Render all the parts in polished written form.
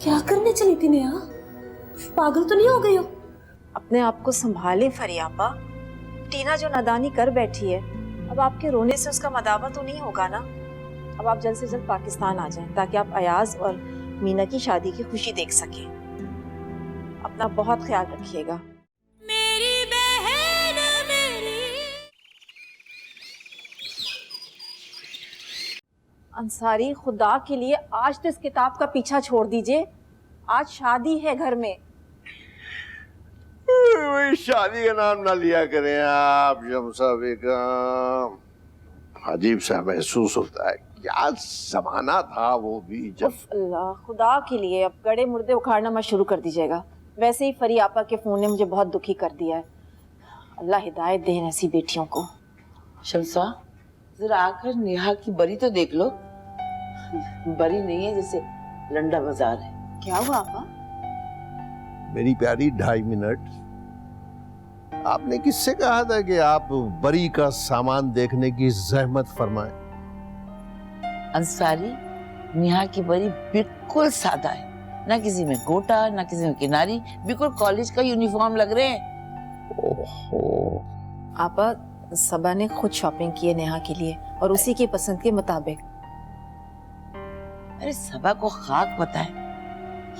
क्या करने चली थी नेहा? पागल तो नहीं हो गई हो? अपने आप को संभालें फरियापा। टीना जो नादानी कर बैठी है, अब आपके रोने से उसका मदावा तो नहीं होगा ना। अब आप जल्द से जल्द पाकिस्तान आ जाएं ताकि आप अयाज और मीना की शादी की खुशी देख सकें। अपना बहुत ख्याल रखिएगा। अंसारी, खुदा के लिए आज तो इस किताब का पीछा छोड़ दीजिए। आज शादी है घर में। शादी का नाम ना लिया करें आप शमसा बेगम। अजीब सा महसूस होता है। क्या जमाना था वो भी जब। अल्लाह, खुदा के लिए अब गड़े मुर्दे उखाड़ना मत शुरू कर दीजिएगा। वैसे ही फरियापा के फोन ने मुझे बहुत दुखी कर दिया है। अल्लाह हिदायत दे ऐसी बेटियों को। शमसा, जरा आकर नेहा की बरी तो देख लो। बरी नहीं है, जैसे लंडा बाजार है। क्या हुआ आपा? मेरी प्यारी 2.5 मिनट। आपने किससे कहा था कि आप बरी का सामान देखने की जहमत फरमाएं? अंसारी, नेहा की बरी बिल्कुल सादा है, ना किसी में गोटा ना किसी में किनारी, बिल्कुल कॉलेज का यूनिफॉर्म लग रहे हैं। ओहो। आपा, सबा ने खुद शॉपिंग की है नेहा के लिए और उसी की पसंद के मुताबिक। अरे सबा को खाक पता है।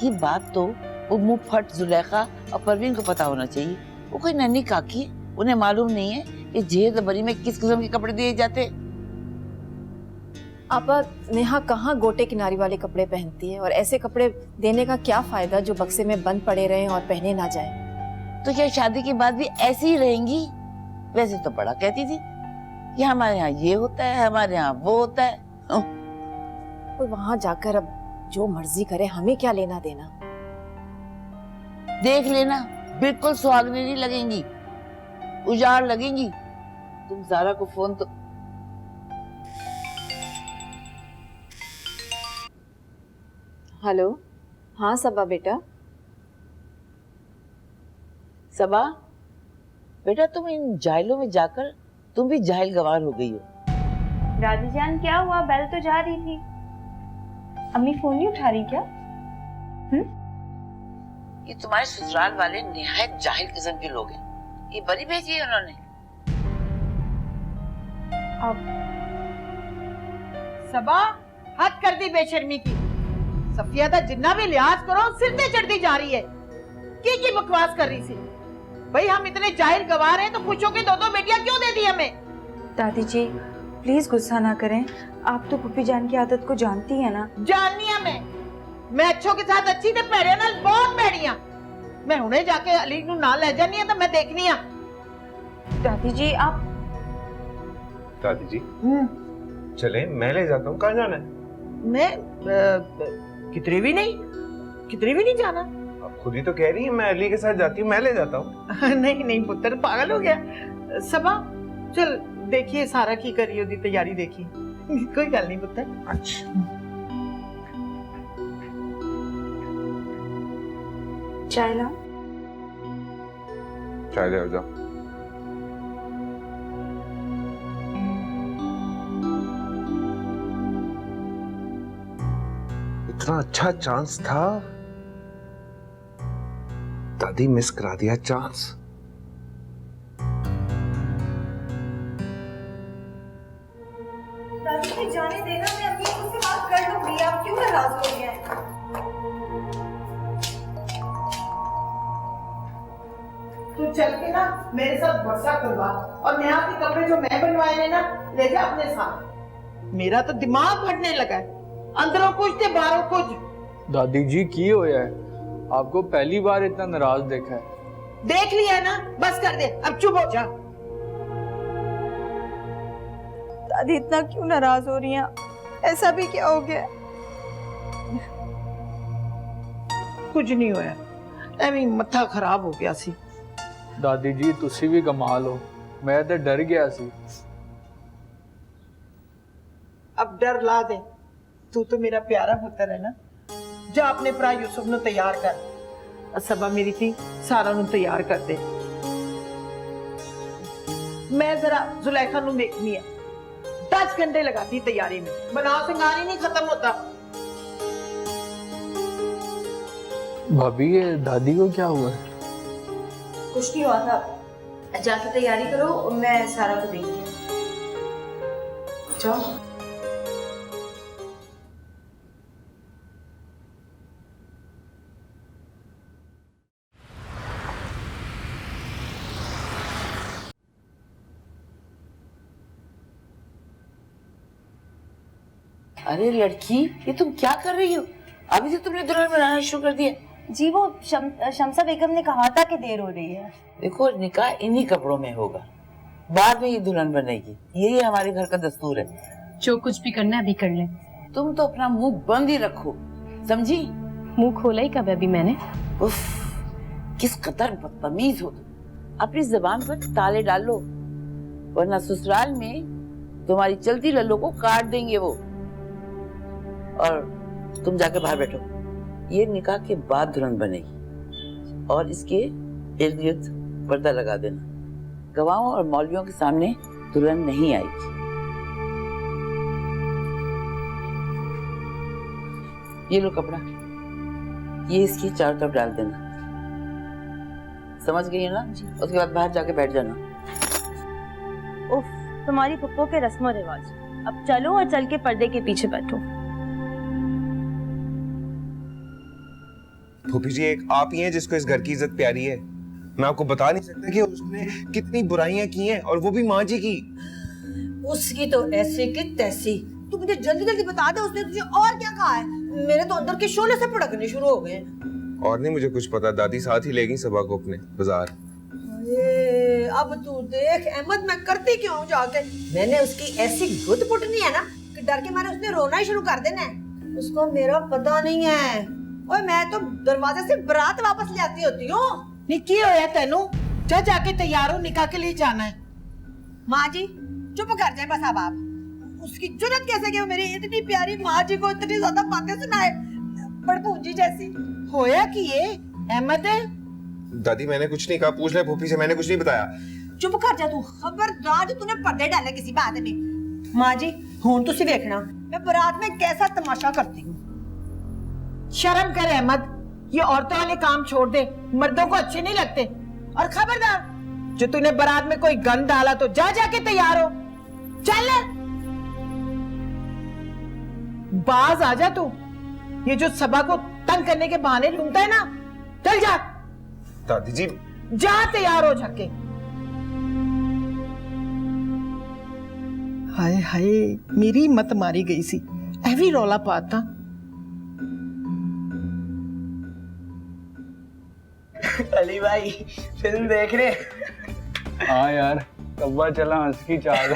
ये बात तो वो मुंह फट जुलेखा और परवीन को पता होना चाहिए। वो कोई नन्ही काकी है, उन्हें मालूम नहीं है कि जेद बरी में किस किस्म के कपड़े दिए जाते। आपा, नेहा कहाँ गोटे किनारी वाले कपड़े पहनती है, और ऐसे कपड़े देने का क्या फायदा जो बक्से में बंद पड़े रहें और पहने ना जाएं। तो क्या शादी के बाद भी ऐसी ही रहेंगी? वैसे तो बड़ा कहती थी कि हमारे यहाँ ये होता है, हमारे यहाँ वो होता है। तो वहां जाकर अब जो मर्जी करे, हमें क्या लेना देना। देख लेना, बिल्कुल सुहागने नहीं लगेंगी, उजाड़ लगेंगी। तुम ज़ारा को फोन तो। हेलो, हाँ सबा बेटा। सबा बेटा, तुम इन जाहिलों में जाकर तुम भी जाहिल गवार हो गई हो। दादी जान, क्या हुआ? बेल तो जा रही थी। अम्मी फोन नहीं उठा रही क्या? ये तुम्हारे ससुराल वाले निहायत जाहिल किस्म के लोग हैं। ये बरी भेजी है उन्होंने। अब सबा, हद कर दी बेशर्मी की। सफिया दा जिन्ना भी लिहाज करो, सिर ते चढ़ती जा रही है। की बकवास कर रही थी? भाई हम इतने जाहिल गवार हैं तो खुश होके 2-2 बेटियां क्यों दे दी हमें? दादी जी प्लीज गुस्सा ना करें। आप तो पुप्पी जान की आदत को जानती है ना। जाननी है मैं अच्छों के साथ अच्छी ते भैड़े नाल बहुत भैड़ियां। मैं हुणे जाके अली नू नाल ले जानी है तो मैं देखनी है। दादी जी आप। दादी जी चले, मैं ले जाता हूँ। कहाँ जाना है? मैं कितने भी नहीं जाना। आप खुद ही तो कह रही हैं मैं अली के साथ जाती हूँ, मैं ले जाता हूँ। नहीं पुत्र, पागल हो गया। सबा चल देखिए सारा की करी ओदी तैयारी देखी। कोई गल नहीं पुत्र। अच्छा चाय लाओ। चाय ले जाओ। इतना अच्छा चांस था, दादी मिस करा दिया चांस। दादी जी जाने देना, मैं अम्मी से बात कर लूंगी। आप क्यों नाराज हो रही हैं? तू चल के ना मेरे साथ वर्षा करवा और नेहा के कपड़े जो मैं बनवाए ने ना ले जा अपने साथ। मेरा तो दिमाग फटने लगा है, अंदरों कुछ ते बाहरों कुछ। दादी जी की होया है? आपको पहली बार इतना नाराज देखा है। देख लिया ना, बस कर दे, अब चुप हो जा। दादी इतना क्यों नाराज हो रही हैं? ऐसा भी क्या हो गया? कुछ नहीं होया, एवं मत्था खराब हो गया सी। दादी जी तुसी भी कमाल हो, मैं तो डर गया सी। अब डर ला दे, तू तो मेरा प्यारा पुत्र है ना। जा अपने भरा यूसुफ नु तैयार कर। सबा मेरी थी सारा नु तैयार कर दे। मैं जरा जुलेखा नु देखनी है। 10 घंटे लगाती तैयारी में, बनाओ सिंगार ही नहीं खत्म होता। भाभी ये दादी को क्या हुआ है? कुछ नहीं हुआ था, जाके तैयारी करो, मैं सारा को देखती हूँ। जाओ। अरे लड़की, ये तुम क्या कर रही हो? अभी तो तुमने दुल्हन बनाना शुरू कर दिया। जी वो शमसा बेगम ने कहा था कि देर हो रही है। देखो, निकाह इन्हीं कपड़ों में होगा, बाद में ये दुल्हन बनेगी, यही हमारे घर का दस्तूर है। जो कुछ भी करना है अभी कर ले। तुम तो अपना मुंह बंद ही रखो, समझी? मुंह खोला ही कब अभी मैंने? उफ, किस कदर बदतमीज हो तुम। अपनी जबान पर ताले डालो, वरना ससुराल में तुम्हारी चलती लल्लो को काट देंगे वो। और तुम जाके बाहर बैठो, ये निकाह के बाद दुल्हन बनेगी, और इसके इर्द गिर्द पर्दा लगा देना। गवाहों और मौलवियों के सामने दुल्हन नहीं आएगी। ये लो कपड़ा, ये इसकी चारों तरफ डाल देना, समझ गई है ना? उसके बाद बाहर जाके बैठ जाना। उफ, तुम्हारी पप्पो के रस्मो रिवाज। अब चलो और चल के पर्दे के पीछे बैठो। फूफी जी, एक आप ही हैं जिसको इस घर की इज्जत प्यारी है। मैं आपको बता नहीं सकता कि उसने कितनी बुराइयां की हैं, और वो भी माँ जी की। उसकी तो ऐसे की तैसी। तू मुझे जल्दी जल्दी बता दे, उसने तुझे और क्या कहा है? मेरे तो अंदर के शोले से भड़कने शुरू हो गए। और नहीं मुझे कुछ पता, दादी साथ ही ले गई सबा को अपने बाजार। अब तू देख अहमद, मैं करती क्यों हूँ जाके। मैंने उसकी ऐसी गुद पुटनी है ना कि डर के मारे उसने रोना ही शुरू कर देना है। उसको मेरा पता नहीं है। ओए, मैं तो दरवाजे से बारात वापस ले आती होती हूँ। निकी होया तेनू, जा जाके तैयार हो, निकाह के लिए जाना है। माँ जी चुप कर जाए बस। अब आप उसकी जुर्रत कैसे कि वो मेरी इतनी प्यारी माँ जी को इतनी ज्यादा बातें सुनाए, बड़पूंजी जैसी। होया कि ये अहमद है? दादी मैंने कुछ नहीं कहा, पूछ ले फूफी से, मैंने कुछ नहीं बताया। चुप कर जा तू, खबरदार जो तूने पर्दे डाले किसी बात में। माँ जी हुन तुसी देखना मैं बारात में कैसा तमाशा करती हूँ। शर्म कर अहमद, ये औरतों वाले काम छोड़ दे, मर्दों को अच्छे नहीं लगते। और खबरदार, जो तूने बारात में कोई गंद डाला तो जा जाके तैयार हो। चल बाज आ जा तू। ये जो सबा को तंग करने के बहाने ढूंढता है ना, चल जा। दादी जी जा तैयार हो जाके। हाय हाय, मेरी मत मारी गई सी, ऐवी रौला पाता। अली भाई फिल्म देख रहे? हाँ यार, कब्बा चला हंस की चाल।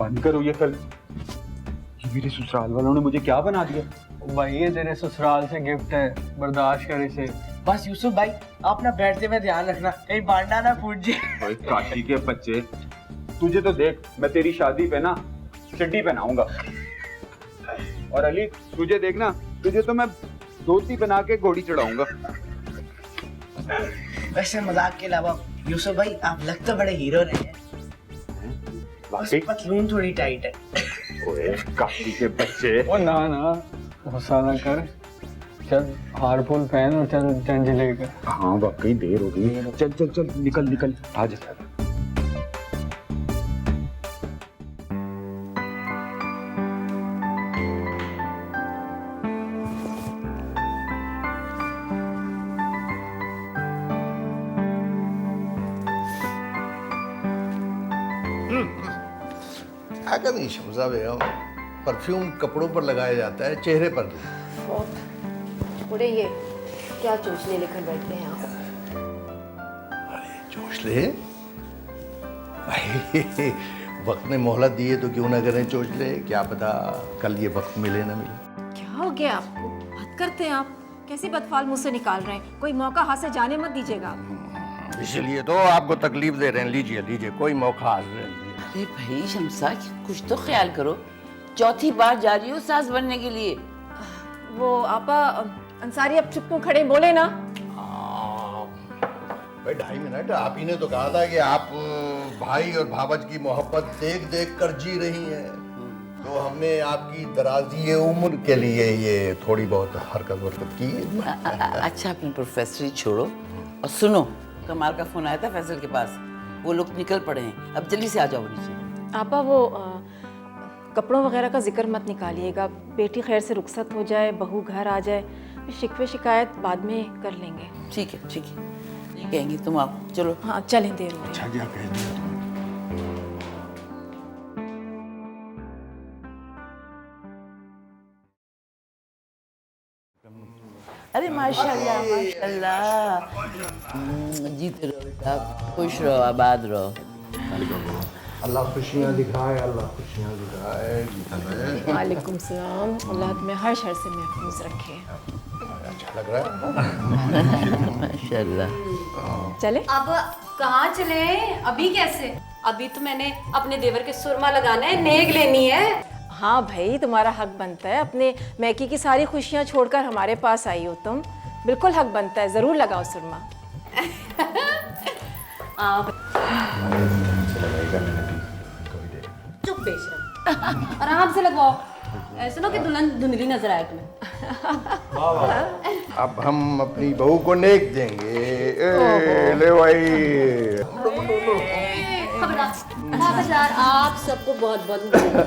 बंद करो ये फिल्म। ये मेरे ससुराल वालों ने मुझे क्या बना दिया? भाई ये तेरे ससुराल से गिफ्ट है, बर्दाश्त कर इसे। बस यूसुफ भाई, आप ना बैठते में ध्यान रखना, कहीं बांटना ना फूट जाए। ओए काशी के बच्चे, तुझे तो देख, मैं तेरी शादी पे ना चड्डी पहनाऊंगा। और अली तुझे देखना, तुझे तो मैं धोती बना के घोड़ी चढ़ाऊंगा। वैसे मजाक के अलावा यूसुफ भाई, आप लग तो बड़े हीरो रहे हैं, बस पतलून थोड़ी टाइट है। ओए काशी के बच्चे। ओ ना ना, गुस्सा ना कर। चल हारफुल पहन और चल जंज लेकर। हाँ वाकई देर हो गई। चल चल चल, निकल निकल, आ जा। क्या करें शमसा बेगम, परफ्यूम कपड़ों पर लगाया जाता है, चेहरे पर नहीं। बूढ़े ये क्या चोचले लेकर बैठे हैं आप? अरे चोचले, भाई वक्त ने मोहलत दी है तो क्यों ना करें चोचले, क्या पता कल ये वक्त मिले ना मिले। क्या हो गया आपको? हद करते हैं आप, कैसे बदफाल मुंह से निकाल रहे हैं? कोई मौका हाथ से जाने मत दीजिएगा आप। इसलिए तो आपको तकलीफ दे रहे हैं, लीजिए लीजिए, कोई मौका हाथ से। अरे भाई शमसा, कुछ तो ख्याल करो, चौथी बार जा रही हो सास बनने के लिए। वो आपा अंसारी, अब चुप क्यों खड़े, बोले ना। भाई 2.5 मिनट, आप ही ने तो कहा था कि आप भाई और भावज की मोहब्बत देख देख कर जी रही हैं, तो हमने आपकी दराजी उम्र के लिए ये थोड़ी बहुत हरकत वरकत की। अच्छा अपने प्रोफेसर छोड़ो और सुनो, कमाल का फोन आया था फैसल के पास, वो लोग निकल पड़े हैं, अब जल्दी से आ जाओ नीचे। आपा वो कपड़ों वगैरह का जिक्र मत निकालिएगा, बेटी खैर से रुखसत हो जाए, बहू घर आ जाए, शिकवे शिकायत बाद में कर लेंगे। ठीक है ठीक है, नहीं कहेंगे, तुम आओ, चलो। हाँ चलें, देर हो रही है। अच्छा क्या कह दिया तुमने? अरे माशाल्लाह माशाल्लाह, जीते रहो बेटा, खुश रहो, आबाद रहो। अल्लाह खुशियाँ दिखाए, अल्लाह खुशियाँ दिखाए। वालेकुम सलाम, अल्लाह तुम्हें हर शर से महफूज रखे। अच्छा लग रहा है माशाल्लाह। चले? अब कहाँ चले? अभी कैसे? अभी तो मैंने अपने देवर के सुरमा लगाना है, नेक लेनी है। हाँ भाई, तुम्हारा हक बनता है, अपने मैकी की सारी खुशियाँ छोड़कर हमारे पास आई हो तुम, बिल्कुल हक बनता है, ज़रूर लगाओ सुरमा। चुप बेशरम, आराम से लगवाओ, ऐसे ना कि दुल्हन धुंधली नजर आए तुम्हें। अब हम अपनी बहू को नेक देंगे। ले भाई। खबरदार, आप सबको बहुत बहुत मुबारक।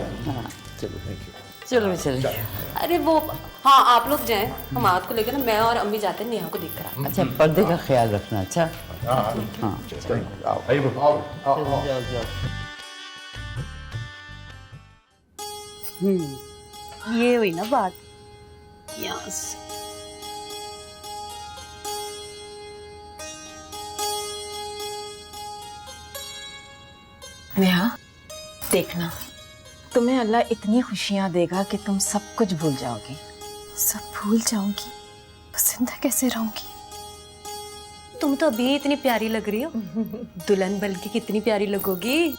चलो चलो चलो। अरे वो, हाँ आप लोग जाएं, हम आग को लेकर ना मैं और अम्मी जाते हैं नेहा को देख कर। अच्छा पर्दे का ख्याल रखना। अच्छा हाँ, जाओ जाओ। ये हुई ना बात। यस। नेहा, देखना, तुम्हें अल्लाह इतनी खुशियाँ देगा कि तुम सब कुछ भूल जाओगी। सब भूल जाऊंगी, जिंदा कैसे रहूंगी? तुम तो अभी इतनी प्यारी लग रही हो, दुल्हन बन के कितनी प्यारी लगोगी।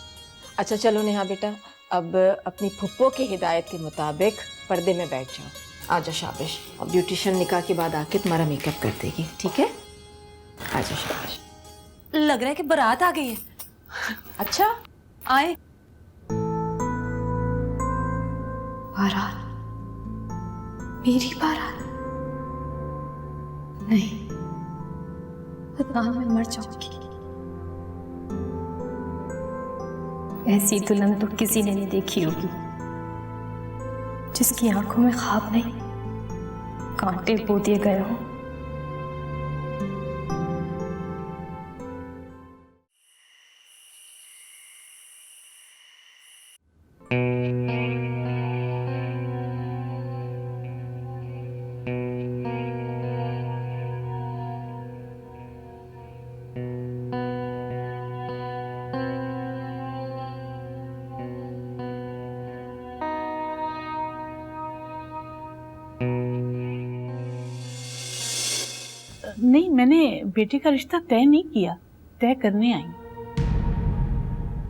अच्छा चलो नेहा बेटा, अब अपनी फुप्पो की हिदायत के मुताबिक पर्दे में बैठ जाओ। आजा शाबाश, अब ब्यूटिशियन निकाह के बाद आके तुम्हारा मेकअप कर देगी, ठीक है? आजा शाबाश। लग रहा है कि बारात आ गई है। अच्छा आए। बारात? मेरी बारात? नहीं, अदनान में मर जाऊंगी। ऐसी दुल्हन तो किसी ने नहीं देखी होगी, जिसकी आंखों में ख्वाब नहीं, कांटे बो दिए गए हों। नहीं, मैंने बेटे का रिश्ता तय नहीं किया, तय करने आई।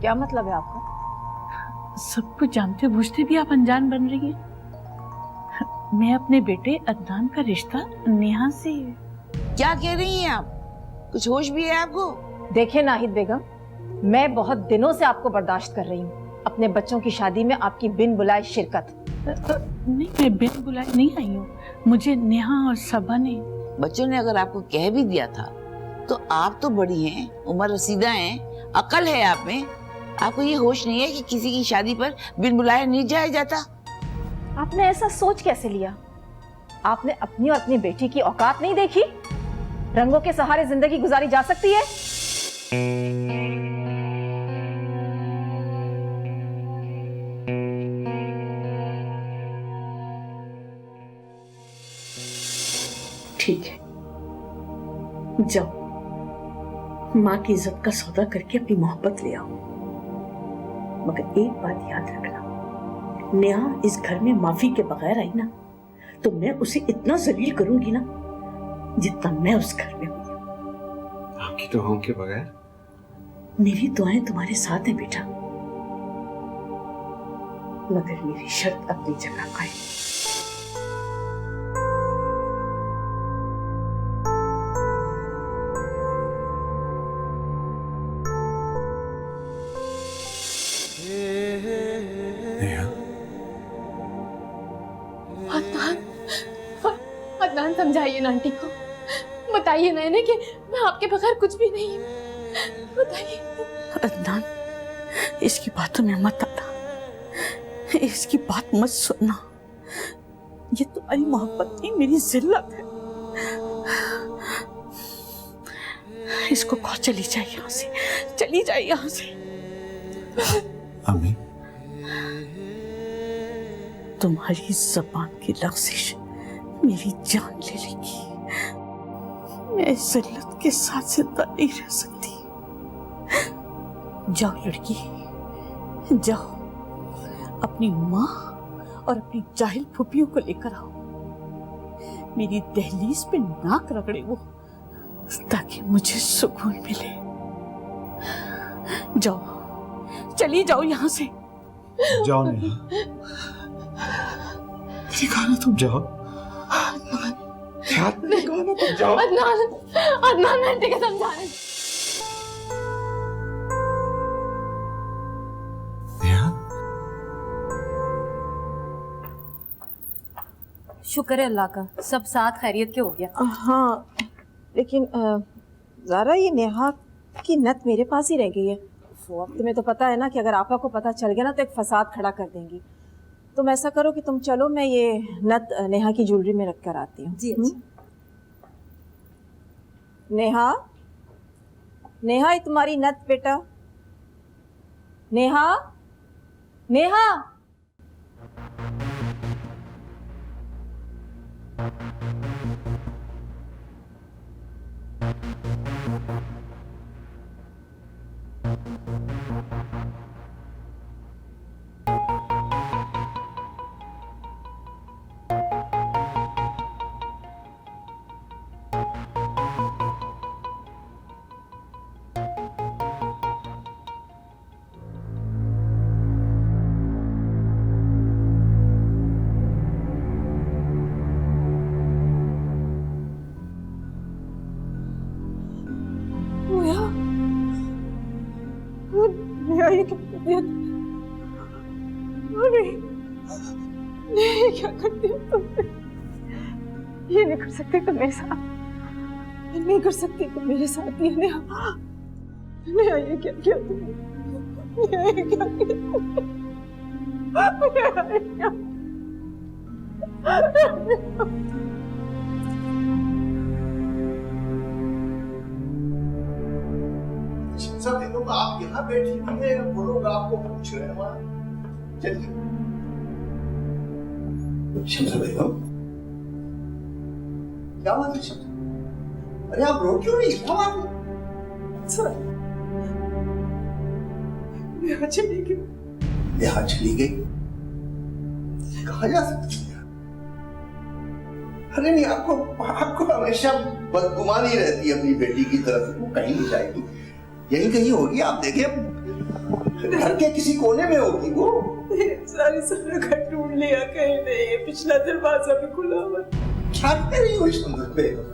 क्या मतलब है आपका? सब कुछ जानते बूझते भी आप अनजान बन रही हैं। मैं अपने बेटे अदनान का रिश्ता नेहा से। क्या कह रही हैं आप? कुछ होश भी है आपको? देखिए नाहिद बेगम, मैं बहुत दिनों से आपको बर्दाश्त कर रही हूँ, अपने बच्चों की शादी में आपकी बिन बुलाए शिरकत। नहीं, मैं बिन बुलाए नहीं आई हूँ, मुझे नेहा और सबा ने। बच्चों ने अगर आपको कह भी दिया था तो आप तो बड़ी हैं, उम्र रसीदा हैं, अकल है आप में, आपको ये होश नहीं है कि किसी की शादी पर बिन बुलाए नहीं जाया जाता? आपने ऐसा सोच कैसे लिया? आपने अपनी और अपनी बेटी की औकात नहीं देखी? रंगों के सहारे जिंदगी गुजारी जा सकती है? ठीक है, जाओ, माँ की इज्जत का सौदा करके अपनी मोहब्बत ले आओ, मगर एक बात याद रखना, नेहा इस घर में माफी के बगैर आई ना, तो मैं उसे इतना जलील करूंगी ना जितना मैं उस घर में हुई। आपकी तो हों के बगैर? मेरी दुआएं तुम्हारे साथ है बेटा, मगर मेरी शर्त अपनी जगह कायम। समझाइए ना आंटी को, बताइए ना इन्हें कि मैं आपके बगैर कुछ भी नहीं हूँ, बताइए। अदनान, इसकी बातों में मत आना, इसकी बात मत सुनना। ये तुम्हारी मोहब्बत नहीं, मेरी जिल्लत है। इसको कहो चली जाए यहाँ से, चली जाए यहाँ से। अम्मी, तुम्हारी जबान की लफ्ज़िश मेरी जान ले लेगी। मैं इस जिल्लत के साथ जिंदा नहीं रह सकती। जाओ लड़की, जाओ अपनी माँ और अपनी जाहिल फूफियों को लेकर आओ। मेरी दहलीज पे नाक रगड़े वो, ताकि मुझे सुकून मिले। जाओ, चली जाओ यहाँ से। जाओ नेहा, ठिकाना तुम जाओ। ठिकाना तुम जाओ। अदनान आंटी के समझाने। शुक्र है अल्लाह का, सब साथ खैरियत के हो गया। हाँ, लेकिन ज़ारा, ये नेहा की नत मेरे पास ही रह गई है। वक्त में तो पता है ना कि अगर आपा को पता चल गया ना तो एक फसाद खड़ा कर देंगी। तुम ऐसा करो कि तुम चलो, मैं ये नत नेहा की ज्वेलरी में रख कर आती हूँ। जी नेहा, नेहा, ये तुम्हारी नत बेटा। नेहा, नेहा। नहीं, क्या करती हो तुम? ये नहीं कर सकती तुम मेरे साथ, नहीं कर सकती तुम मेरे साथ। ये नेहा, ये क्या किया तुमने? ये क्या किया? सब दिनों में आप यहाँ बैठी हुई हैं, वो लोग आपको पूछ रहे हैं वहाँ। चलिए शमसा बेगम, क्या बात है शमसा? अरे आप रो क्यों नहीं? क्या बात है? सर, नेहा चली गई। नेहा चली गई? कहाँ जा सकती है? अरे नहीं, आपको हमेशा बदगुमानी रहती है अपनी बेटी की तरफ। वो कहीं नहीं जाएगी, यही कहीं होगी। आप देखें, घर के किसी कोने में होगी वो। सारी घर ढूंढ लिया, कहीं नहीं। पिछला दरवाजा भी खुला हुआ। क्या कह रही हो शमसा बेगम?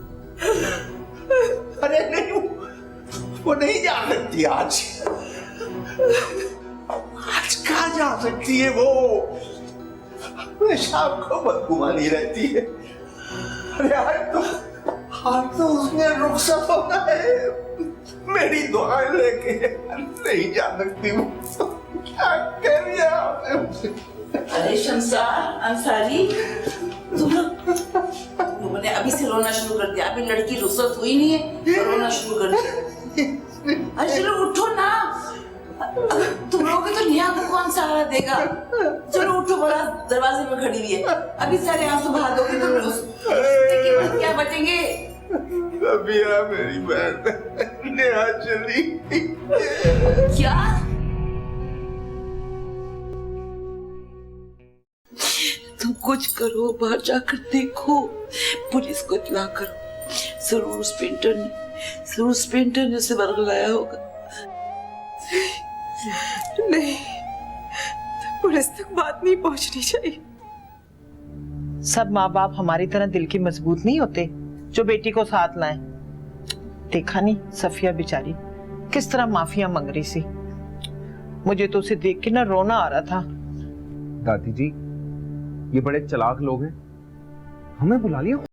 अरे नहीं, वो नहीं जा सकती आज। आज कहाँ जा सकती है वो? हमेशा आपको बदगुमानी रहती है। अरे आज तो उसने रुखसत होना है। मेरी दुआएं लेके नहीं जा सकती वो। क्या कह रही है आपने? अरे शमसा अंसारी, तुम लोगों ने अभी से रोना शुरू कर दिया। अभी लड़की रुखसत हुई नहीं है, रोना शुरू कर दिया। अरे चलो उठो ना, तुम लोगे तो नेहा को कौन सहारा देगा? चलो उठो, बड़ा दरवाजे में खड़ी हुई है। अभी सारे आंसू बहा दोगे तो क्या बचेंगे? अबिया, मेरी बहन नेहा चली। क्या? तुम कुछ करो, बाहर जाकर देखो, पुलिस को इत्तला करो। जरूर उस पेंटर ने उसे बरगलाया होगा। नहीं, पुलिस तक बात नहीं पहुंचनी चाहिए। सब माँ बाप हमारी तरह दिल के मजबूत नहीं होते जो बेटी को साथ लाएं। देखा नहीं सफिया बेचारी किस तरह माफिया मांग रही सी। मुझे तो उसे देख के ना रोना आ रहा था। दादी जी, ये बड़े चालाक लोग हैं, हमें बुला लिया।